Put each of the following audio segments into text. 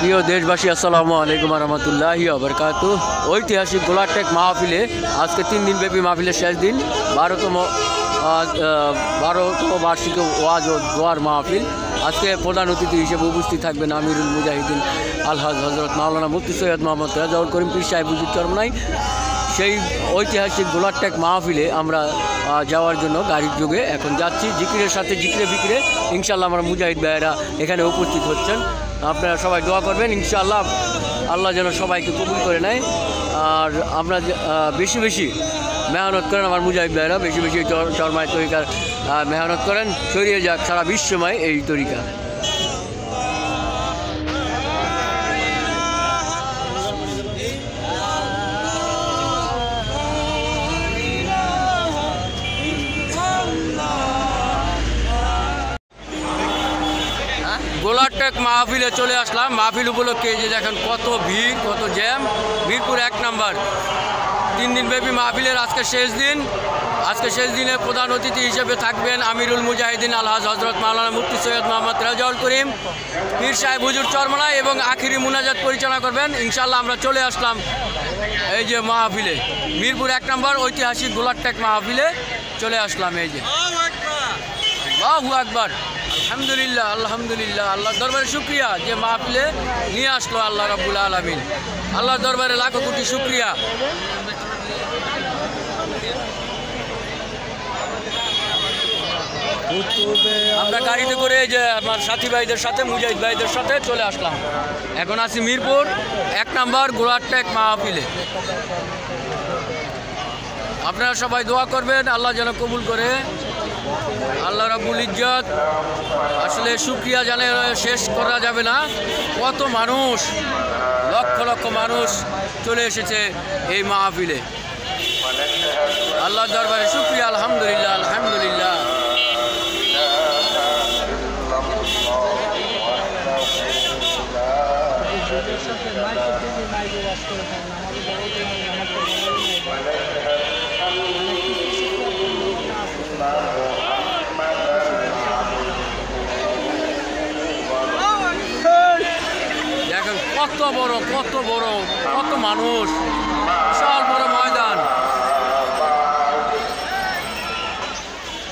প্রিয় দেশবাসী, আসসালামু আলাইকুম রহমতুল্লাহি ওয়া ঐতিহাসিক গোলাটেক মাহফিলে আজকে 3 দিনব্যাপী মাহফিলের শেষ দিন 12তম বার্ষিক ওয়াজ ও দোয়ার মাহফিল। আজকে প্রধান অতিথি হিসেবে উপস্থিত থাকবেন আমিরুল মুজাহিদিন আলহাজ হজরত মাওলানা মুফতি সৈয়দ মোহাম্মদ রেজাউল করিম পীর সাহেব হুজুর চরমনাই। সেই ঐতিহাসিক গোলাটেক মাহফিলে আমরা যাওয়ার জন্য গাড়ির যুগে এখন যাচ্ছি। জিকিরের সাথে জিকিরে ফিকিরে ইনশাল্লাহ আমরা মুজাহিদ ভাইয়েরা এখানে উপস্থিত হচ্ছেন। আপনারা সবাই দোয়া করবেন, ইনশাআল্লাহ আল্লাহ যেন সবাইকে কবুল করে নেয়। আর আমরা বেশি বেশি মেহনত করেন, আমার মুজাহিদ ভাইয়েরা বেশি বেশি চরমায় তরিকার মেহনত করেন, ছড়িয়ে যাক সারা বিশ্বময় এই তরিকা। গোলাটেক মাহফিলে চলে আসলাম। মাহফিল উপলক্ষে যে দেখেন কত ভিড়, কত জ্যাম। মিরপুর 1 নম্বর 3 দিনব্যাপী মাহফিলের আজকে শেষ দিন। আজকে শেষ দিনে প্রধান অতিথি হিসেবে থাকবেন আমিরুল মুজাহিদিন আলহাজ হজরত মাওলানা মুফতি সৈয়দ মোহাম্মদ রেজাউল করিম পীর সাহেব হুজুর চরমনাই এবং আখিরি মুনাজাত পরিচালনা করবেন। ইনশাআল্লাহ আমরা চলে আসলাম এই যে মাহফিলে, মিরপুর 1 নম্বর ঐতিহাসিক গোলাটেক মাহফিলে চলে আসলাম। এই যে আল্লাহু আকবার, আলহামদুলিল্লাহ আলহামদুলিল্লাহ। আল্লাহর দরবারে শুকরিয়া যে মাহফিলে নিয়ে আসলো আল্লাহ রাব্বুল আলামিন। আল্লাহর দরবারে লাখো কোটি শুকরিয়া। আমরা গাড়িতে করে যে আমার সাথী ভাইদের সাথে মুজাহিদ ভাইদের সাথে চলে আসলাম। এখন আছি মিরপুর 1 নম্বর গোলাটেক মাহফিলে। আপনারা সবাই দোয়া করবেন, আল্লাহ যেন কবুল করে। আল্লাহ রাব্বুল ইজ্জত, আসলে শুকরিয়া জানে শেষ করা যাবে না। কত মানুষ, লক্ষ লক্ষ মানুষ চলে এসেছে এই মাহফিলে। আল্লাহর দরবারে শুকরিয়া, আলহামদুলিল্লাহ আলহামদুলিল্লাহ। দেখেন কত বড় কত বড় কত মানুষ, বিশাল বড় ময়দান,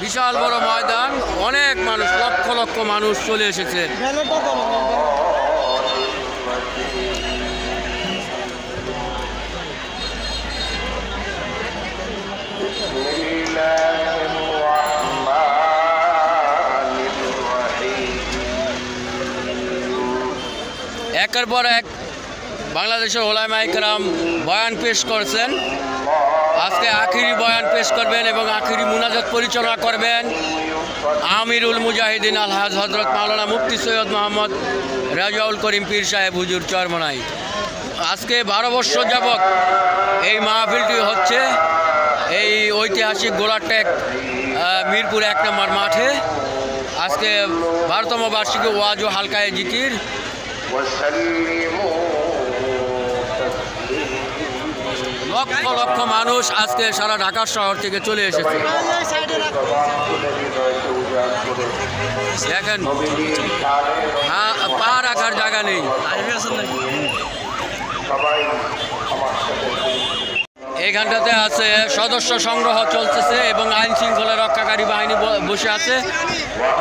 বিশাল বড় ময়দান, অনেক মানুষ, লক্ষ লক্ষ মানুষ চলে এসেছে। একের পর এক বাংলাদেশের ওলামায়ে কেরাম বয়ান পেশ করছেন। আজকে আখিরি বয়ান পেশ করবেন এবং আখিরি মুনাজাত পরিচালনা করবেন আমিরুল মুজাহিদিন আলহাজ হজরত মাওলানা মুফতি সৈয়দ মোহাম্মদ রেজাউল করিম পীর সাহেব হুজুর চরমনাই। আজকে 12 বছর যাবৎ এই মাহফিলটি হচ্ছে এই ঐতিহাসিক গোলাটেক মিরপুর 1 নম্বর মাঠে। আজকে 12তম বার্ষিকী ওয়াজ ও হালকায়ে জিকির। লক্ষ লক্ষ মানুষ আজকে সারা ঢাকা শহর থেকে চলে এসেছে। দেখেন পা রাখার জায়গা নেই। এইখানটাতে আছে সদস্য সংগ্রহ চলতেছে এবং আইন শৃঙ্খলা রক্ষাকারী বাহিনী বসে আছে।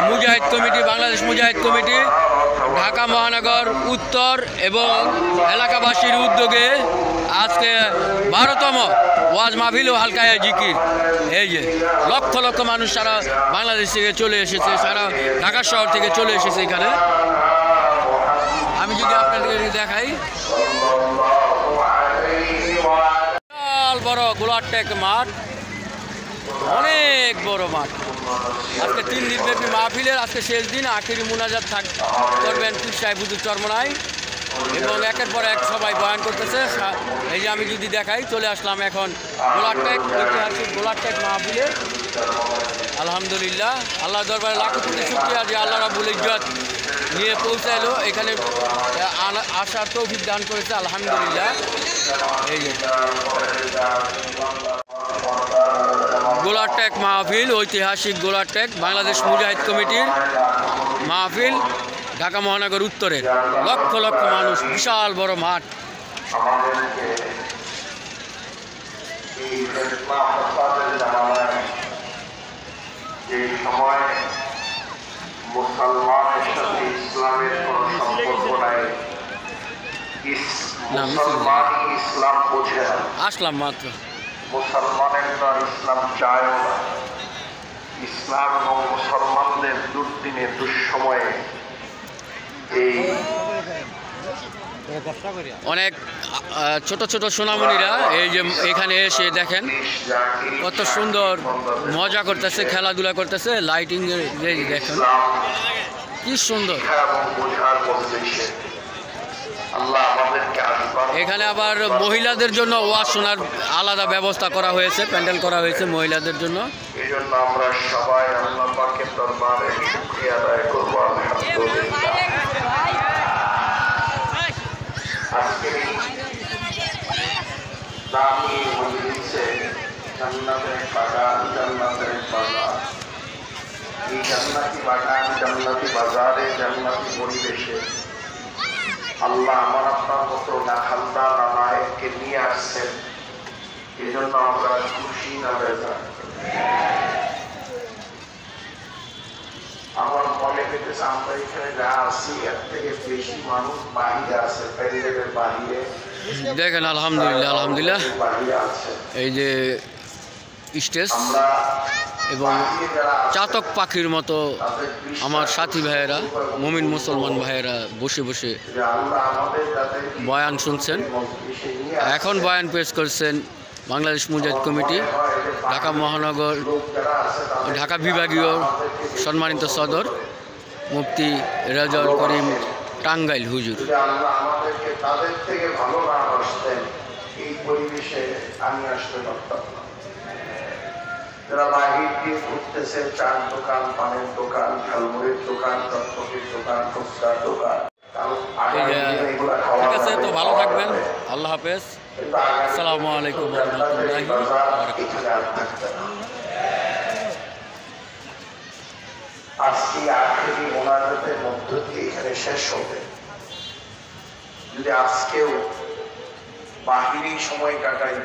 মুজাহিদ কমিটি, বাংলাদেশ মুজাহিদ কমিটি ঢাকা মহানগর উত্তর এবং এলাকাবাসীর উদ্যোগে আজকে 12তম ওয়াজ মাহফিল ও হালকায়ে জিকির। এই যে লক্ষ লক্ষ মানুষ সারা বাংলাদেশ থেকে চলে এসেছে, সারা ঢাকা শহর থেকে চলে এসেছে এখানে। আমি যদি আপনাদেরকে দেখাই, বিশাল বড় গোলাটেক মাঠ, অনেক বড় মাঠ। আজকে 3 দিনব্যাপী মাহফিলের আজকে শেষ দিন। আখিরি মুনাজাত করবেন পীর সাহেব হুজুর চরমনাই এবং একের পর এক সবাই বয়ান করতেছে। এই যে আমি যদি দেখাই, চলে আসলাম এখন গোলাটেক ঐতিহাসিক গোলাটেক মাহফিলে। আলহামদুলিল্লাহ, আল্লাহ দরবারে লাখো কোটি শুকরিয়া যে আল্লাহ রাব্বুল ইজ্জত নিয়ে পৌঁছাইলো এখানে, আসার তৌফিক দান করেছে। আলহামদুলিল্লাহ। এই যে গোলাটেক মাহফিল, ঐতিহাসিক গোলাটেক বাংলাদেশ মুজাহিদ কমিটির মাহফিল। ঢাকা মহানগর উত্তরের লক্ষ লক্ষ মানুষ, বিশাল বড় মাঠ। আমাদেরকে এই ফেতনা ফসাদের জামানায় যে সময় মুসলমানের সাথে ইসলামের কোনো সম্পর্ক নাই, মুসলমানই ইসলাম বোঝে না, আসলাম মাত্র। মুসলমানের তো আর ইসলাম চায়ও না। ইসলাম এবং মুসলমানদের দুর্দিনে দুঃসময়ে এই অনেক ছোট ছোট সোনামণিরা এই যে এখানে এসে দেখেন কত সুন্দর মজা করতেছে, খেলাধুলা করতেছে, লাইটিং দেখেন কি সুন্দর। এখানে আবার মহিলাদের জন্য ওয়াজ শোনার আলাদা ব্যবস্থা করা হয়েছে, প্যান্ডেল করা হয়েছে মহিলাদের জন্য। এই জন্য আমরা সবাই আল্লাহ পাকের দরবারে শুকরিয়া আদায় করবো, আলহামদুলিল্লাহ। আজকের এই দামি মজলিসে জান্নাতের বাগান, জান্নাতের বাজার, এই জান্নাতি বাগান, জান্নাতি বাজারে, জান্নাতি পরিবেশে আল্লাহ আমার আপনার মতো নাখালদা নানায়ককে নিয়ে আসছেন। এই জন্য আমরা খুশি না বেজার। আমার মনে পেতেছে আমরা এখানে যা আছি এর থেকে বেশি মানুষ বাহিরে আছে, প্যান্ডেলের বাহিরে দেখেন। আলহামদুলিল্লাহ, আলহামদুলিল্লাহ। এই যে স্টেজ এবং চাতক পাখির মতো আমার সাথী ভাইয়েরা, মুমিন মুসলমান ভাইয়েরা বসে বসে বয়ান শুনছেন। এখন বয়ান পেশ করছেন বাংলাদেশ মুজাহিদ কমিটি ঢাকা মহানগর, ঢাকা বিভাগীয় সম্মানিত সদর মুফতি রেজাউল করিম টাঙ্গাইল হুজুর। তাদের থেকে ভালো না আসতেন এই পরিবেশে আমি আসতে পারতাম না। যারা বাহির দিয়ে ঘুরতেছে, চার দোকান, পানের দোকান, ঝালমুড়ির দোকান, চটপটির দোকান, ফুচকার দোকান, ঠিক আছে, তো ভালো থাকবেন। আল্লাহ হাফেজ। আসসালামু আলাইকুম ওয়া রাহমাতুল্লাহি ওয়া বারাকাতুহু। আজকে আখেরি মোনাজাতের মধ্য দিয়ে এখানে শেষ হবে। যদি আজকেও বাহিরেই সময় কাটাই,